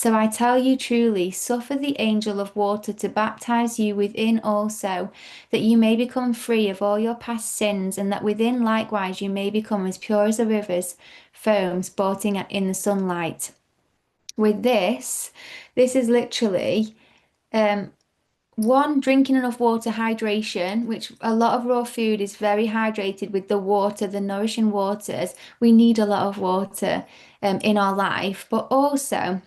So I tell you truly, suffer the angel of water to baptize you within also, that you may become free of all your past sins, and that within likewise you may become as pure as the rivers, foam sporting in the sunlight. With this is literally um, one, drinking enough water, hydration, which a lot of raw food is very hydrated with the water, the nourishing waters. We need a lot of water in our life, but also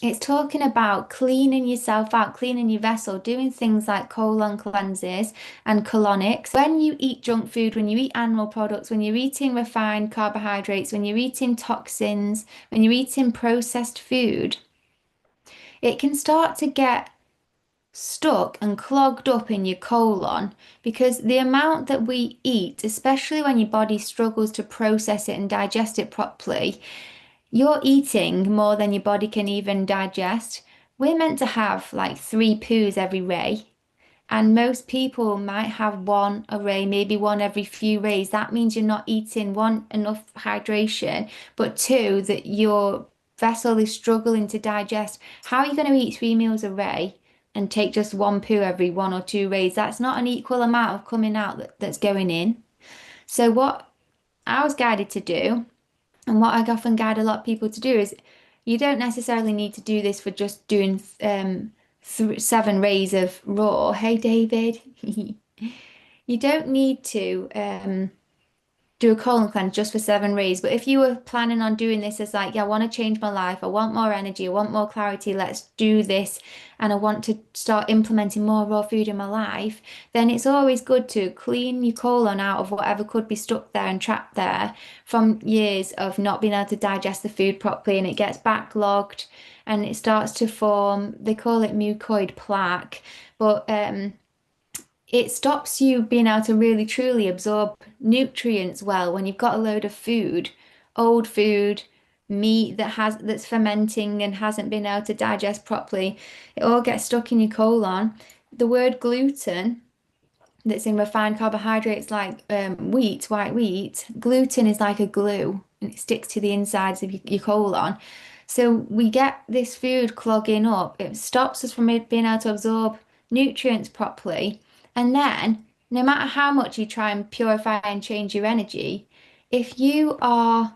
it's talking about cleaning yourself out, cleaning your vessel, doing things like colon cleanses and colonics. When you eat junk food, when you eat animal products, when you're eating refined carbohydrates, when you're eating toxins, when you're eating processed food, it can start to get stuck and clogged up in your colon because the amount that we eat, especially when your body struggles to process it and digest it properly, you're eating more than your body can even digest. We're meant to have like 3 poos every ray. And most people might have one a ray, maybe one every few rays. That means you're not eating one, enough hydration, but two, that your vessel is struggling to digest. How are you going to eat 3 meals a ray and take just 1 poo every 1 or 2 rays? That's not an equal amount of coming out that's going in. So what I was guided to do, and what I often guide a lot of people to do is you don't necessarily need to do this for just doing 7 rays of raw. Hey, David. You don't need to do a colon cleanse just for 7 rays. But if you were planning on doing this as like, yeah, I want to change my life, I want more energy, I want more clarity, let's do this, and I want to start implementing more raw food in my life, then it's always good to clean your colon out of whatever could be stuck there and trapped there from years of not being able to digest the food properly, and it gets backlogged and it starts to form, they call it mucoid plaque, but it stops you being able to really truly absorb nutrients well when you've got a load of food, old food, meat that's fermenting and hasn't been able to digest properly. It all gets stuck in your colon. The word gluten that's in refined carbohydrates like wheat, white wheat, gluten is like a glue and it sticks to the insides of your colon. So we get this food clogging up. It stops us from being able to absorb nutrients properly. And then, no matter how much you try and purify and change your energy, if you are,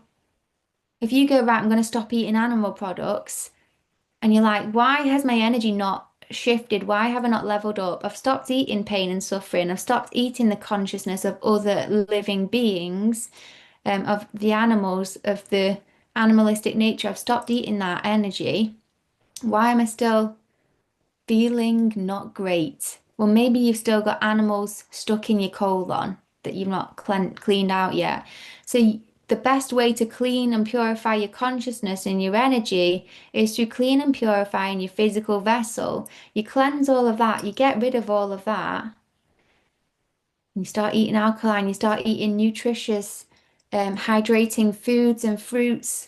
if you go, right, I'm going to stop eating animal products, and you're like, why has my energy not shifted? Why have I not leveled up? I've stopped eating pain and suffering. I've stopped eating the consciousness of other living beings, of the animals, of the animalistic nature. I've stopped eating that energy. Why am I still feeling not great? Well, maybe you've still got animals stuck in your colon that you've not cleaned out yet. So the best way to clean and purify your consciousness and your energy is to clean and purify in your physical vessel. You cleanse all of that, you get rid of all of that. You start eating alkaline, you start eating nutritious, hydrating foods and fruits,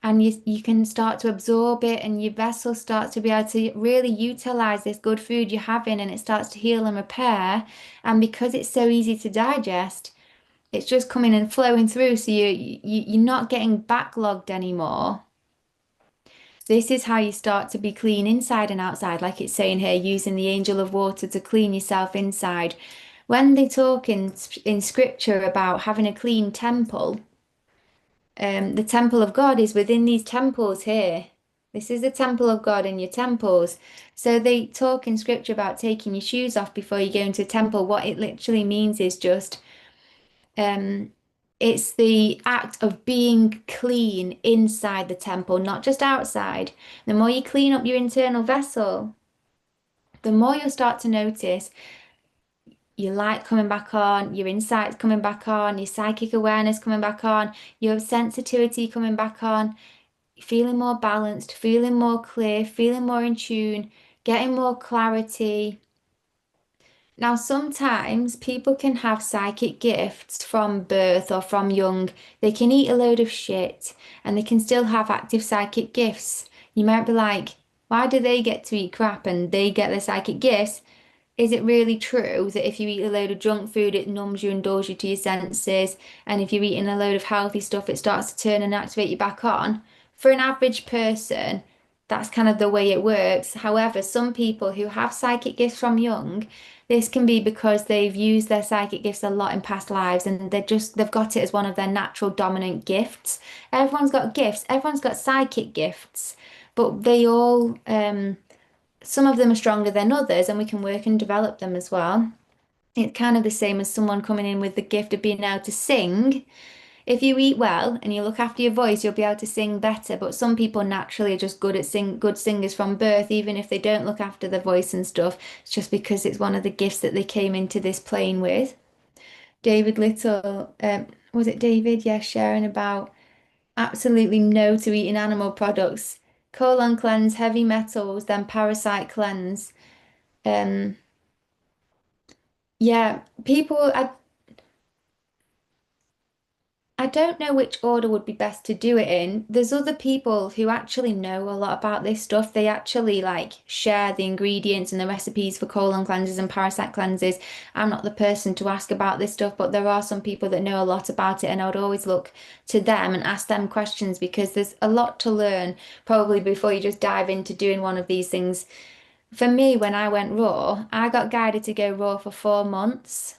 and you can start to absorb it, and your vessel starts to be able to really utilize this good food you're having, and it starts to heal and repair. And because it's so easy to digest, it's just coming and flowing through, so you're not getting backlogged anymore. This is how you start to be clean inside and outside, like it's saying here, using the angel of water to clean yourself inside. When they talk in scripture about having a clean temple, the temple of God is within these temples here. This is the temple of God in your temples. So they talk in scripture about taking your shoes off before you go into a temple. What it literally means is just um it's the act of being clean inside the temple, not just outside. The more you clean up your internal vessel, the more you'll start to notice your light coming back on, your insights coming back on, your psychic awareness coming back on, your sensitivity coming back on, feeling more balanced, feeling more clear, feeling more in tune, getting more clarity. Now, sometimes people can have psychic gifts from birth or from young. They can eat a load of shit and they can still have active psychic gifts. You might be like, why do they get to eat crap and they get their psychic gifts? Is it really true that if you eat a load of junk food, it numbs you and dulls you to your senses? And if you're eating a load of healthy stuff, it starts to turn and activate you back on? For an average person, that's kind of the way it works. However, some people who have psychic gifts from young, this can be because they've used their psychic gifts a lot in past lives and they've got it as one of their natural dominant gifts. Everyone's got gifts, everyone's got psychic gifts, but they all some of them are stronger than others and we can work and develop them as well. It's kind of the same as someone coming in with the gift of being able to sing. If you eat well and you look after your voice, you'll be able to sing better. But some people naturally are just good singers from birth, even if they don't look after their voice and stuff. It's just because it's one of the gifts that they came into this plane with. David Little, was it David? Yeah, sharing about absolutely no to eating animal products. Colon cleanse, heavy metals, then parasite cleanse. Um, yeah, I don't know which order would be best to do it in. There's other people who actually know a lot about this stuff. They actually like share the ingredients and the recipes for colon cleanses and parasite cleanses. I'm not the person to ask about this stuff, but there are some people that know a lot about it, and I would always look to them and ask them questions because there's a lot to learn probably before you just dive into doing one of these things. For me, when I went raw, I got guided to go raw for 4 months.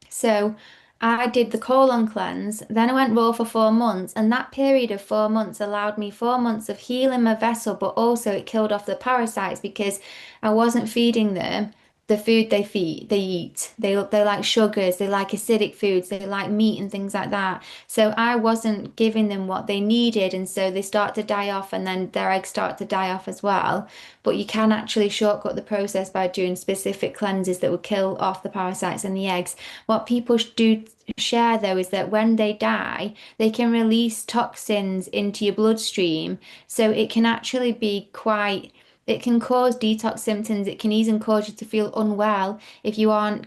So I did the colon cleanse, then I went raw for 4 months, and that period of 4 months allowed me 4 months of healing my vessel, but also it killed off the parasites because I wasn't feeding them the food they eat. They like sugars, they like acidic foods, they like meat and things like that. So I wasn't giving them what they needed, and so they start to die off, and then their eggs start to die off as well. But you can actually shortcut the process by doing specific cleanses that will kill off the parasites and the eggs. What people do share though is that when they die, they can release toxins into your bloodstream. So it can actually be quite, it can cause detox symptoms. It can even cause you to feel unwell if you aren't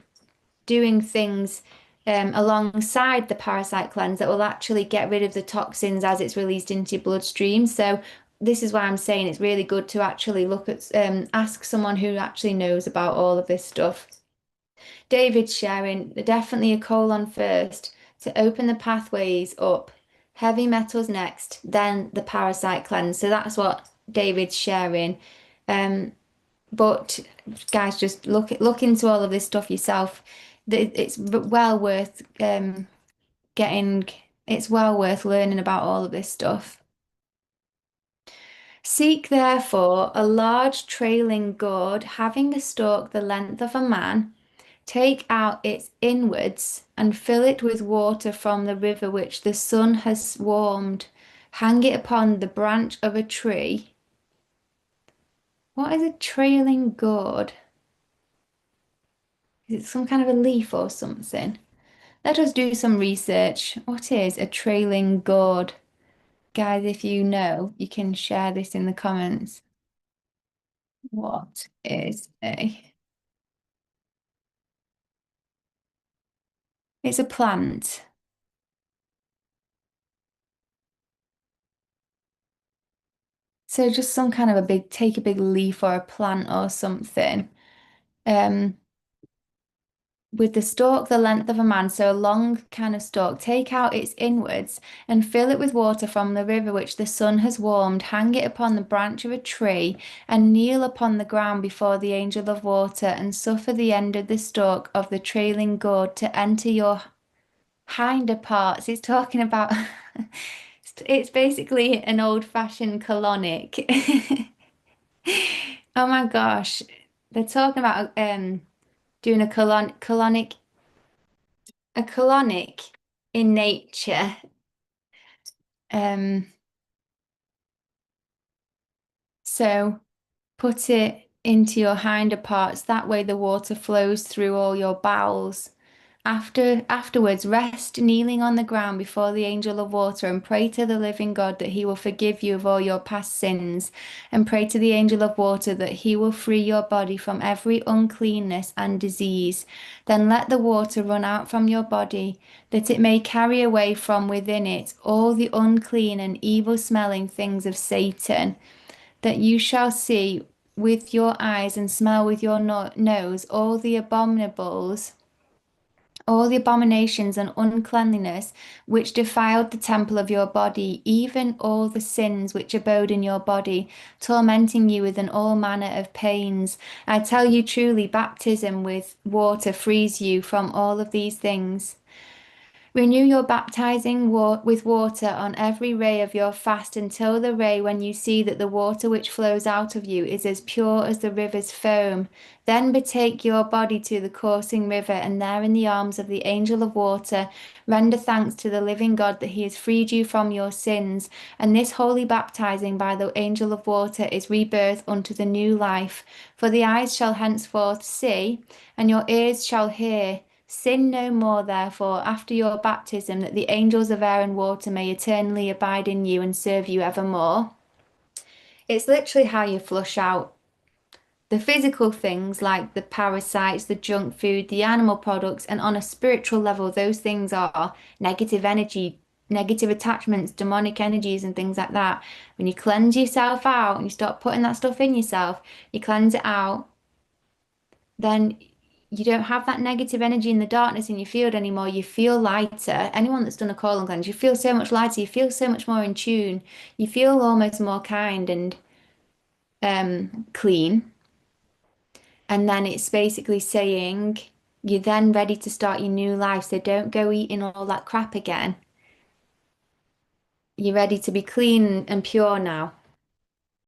doing things alongside the parasite cleanse that will actually get rid of the toxins as it's released into your bloodstream. So this is why I'm saying it's really good to actually look at, ask someone who actually knows about all of this stuff. David's sharing definitely a colon first to open the pathways up. Heavy metals next, then the parasite cleanse. So that's what David's sharing. Um, but guys, just look into all of this stuff yourself. It's well worth getting. It's well worth learning about all of this stuff. Seek therefore a large trailing gourd having a stalk the length of a man. Take out its inwards and fill it with water from the river which the sun has warmed. Hang it upon the branch of a tree. What is a trailing gourd? Is it some kind of a leaf or something? Let us do some research. What is a trailing gourd? Guys, if you know, you can share this in the comments. What is a... It's a plant. So just some kind of a big, take a big leaf or a plant or something. Um, with the stalk the length of a man, so a long kind of stalk, take out its inwards and fill it with water from the river which the sun has warmed. Hang it upon the branch of a tree and kneel upon the ground before the angel of water and suffer the end of the stalk of the trailing gourd to enter your hinder parts. It's talking about, it's basically an old-fashioned colonic. Oh my gosh. They're talking about doing a colonic in nature. Um, so put it into your hinder parts. That way the water flows through all your bowels. Afterwards, rest kneeling on the ground before the angel of water and pray to the living God that he will forgive you of all your past sins, and pray to the angel of water that he will free your body from every uncleanness and disease. Then let the water run out from your body, that it may carry away from within it all the unclean and evil smelling things of Satan, that you shall see with your eyes and smell with your nose all the abominables all the abominations and uncleanliness which defiled the temple of your body, even all the sins which abode in your body, tormenting you with all manner of pains. I tell you truly, baptism with water frees you from all of these things. Renew your baptizing with water on every ray of your fast until the ray when you see that the water which flows out of you is as pure as the river's foam. Then betake your body to the coursing river, and there in the arms of the angel of water, render thanks to the living God that he has freed you from your sins. And this holy baptizing by the angel of water is rebirth unto the new life. For the eyes shall henceforth see, and your ears shall hear. Sin no more, therefore, after your baptism, that the angels of air and water may eternally abide in you and serve you evermore. It's literally how you flush out the physical things like the parasites, the junk food, the animal products, and on a spiritual level, those things are negative energy, negative attachments, demonic energies, and things like that. When you cleanse yourself out and you stop putting that stuff in yourself, you cleanse it out, then you don't have that negative energy in the darkness in your field anymore. You feel lighter. Anyone that's done a colon cleanse, you feel so much lighter. You feel so much more in tune. You feel almost more kind and clean. And then it's basically saying you're then ready to start your new life. So don't go eating all that crap again. You're ready to be clean and pure now.